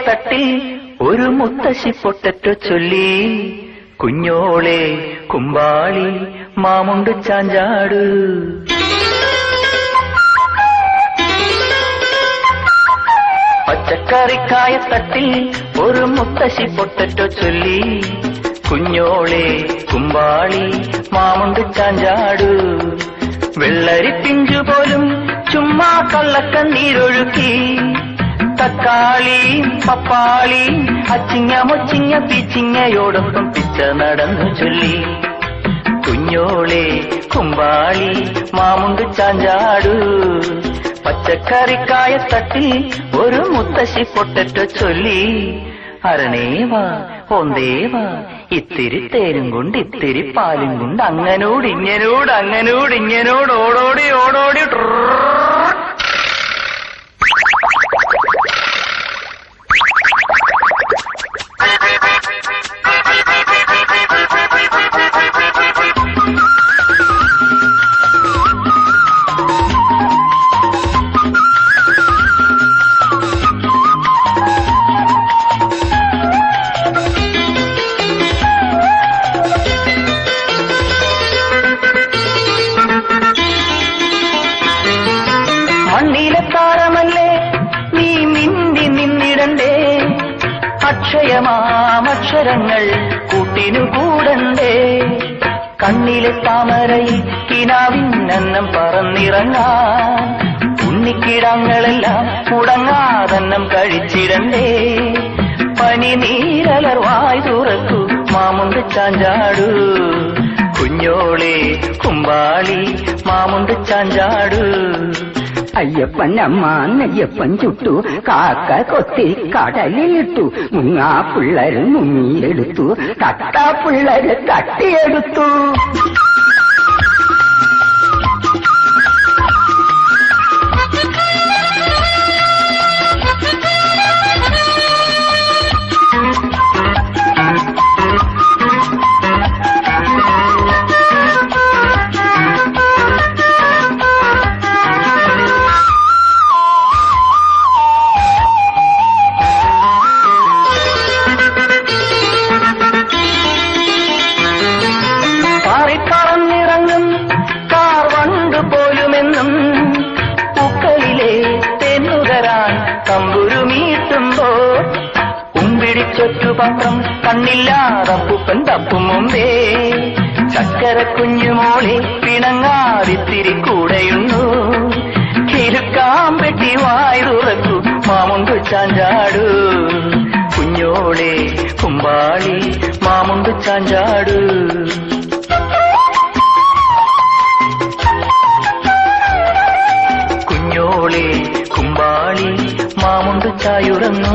തട്ടിൽ ഒരു മുത്തശ്ശി പൊട്ടറ്റോ ചൊല്ലി, കുഞ്ഞോളെ കുമ്പാളി മാമുണ്ട് ചാഞ്ചാട്. പച്ചക്കറിക്കായ തട്ടിൽ ഒരു മുത്തശ്ശി പൊട്ടറ്റോ ചൊല്ലി, കുഞ്ഞോളെ കുമ്പാളി മാമുണ്ട് ചാഞ്ചാട്. വെള്ളരി പിഞ്ചു പോലും ചുമ്മാ കള്ളക്കണ്ണീരൊഴുക്കി, തക്കാളി പപ്പാളി അച്ചിങ്ങ മൊച്ചിങ്ങ പീച്ചിങ്ങയോടൊപ്പം പിച്ച നടന്നു ചൊല്ലി, കുഞ്ഞോളെ കുമ്പാളി മാമുണ്ട് ചാഞ്ചാടു. പച്ചക്കറിക്കായ തട്ടിൽ ഒരു മുത്തശ്ശി പൊട്ടറ്റോ ചൊല്ലി, അരണേവാ ഓന്തേവാ ഇത്തിരി തേനും കൊണ്ട് ഇത്തിരി പാലും കൊണ്ട് അങ്ങനോട് ഇങ്ങനോട് അങ്ങനോട് ഇങ്ങനോട് ഓടോടി ഓടോടി. മണ്ണിലെ താരമല്ലേ നീ മിന്നി നിന്നിടണ്ടേ, അക്ഷയമാമക്ഷരങ്ങൾ കൂട്ടിനു കൂടണ്ടേ. കണ്ണിലെ താമരയിൽ കിനാവിന്നന്നം പറന്നിറങ്ങാൻ, ഉണ്ണിക്കിടങ്ങളെല്ലാം മുടങ്ങാതന്നം കഴിച്ചിടണ്ടേ. പനി നീരലർവായി തുറക്കൂ മാമുണ്ട് ചാഞ്ചാടു, കുഞ്ഞോളെ കുമ്പാളി മാമുണ്ട് ചാഞ്ചാടു. അയ്യപ്പൻ അമ്മ നെയ്യപ്പൻ ചുട്ടു, കാക്ക കൊത്തി കടലിലിട്ടു, മുങ്ങാ പിള്ളേര് മുങ്ങിയെടുത്തു, തട്ടാ പിള്ളേര് തട്ടിയെടുത്തു. പറന്നിറങ്ങും കാർ വണ്ട് പോലുമെന്നും പൂക്കളിലെ തെന്നുകരാൻ തമ്പുരുമീട്ടുമ്പോ, ഉമ്പിടിച്ചൊറ്റുപത്രം കണ്ണില്ലാതപ്പൂപ്പൻ തപ്പും മുമ്പേ. ചക്കര കുഞ്ഞുമോളെ പിണങ്ങാതിത്തിരി കൂടെയുന്നു, കിലുക്കാൻ പെട്ടി വായി തുറക്കൂ മാമുണ്ട് ചാഞ്ചാടു, കുഞ്ഞോളെ കുമ്പാളി മാമുണ്ട് ചാഞ്ചാടു. കുഞ്ഞോളെ കുമ്പാളി മാമുണ്ട് ചായുറന്നു.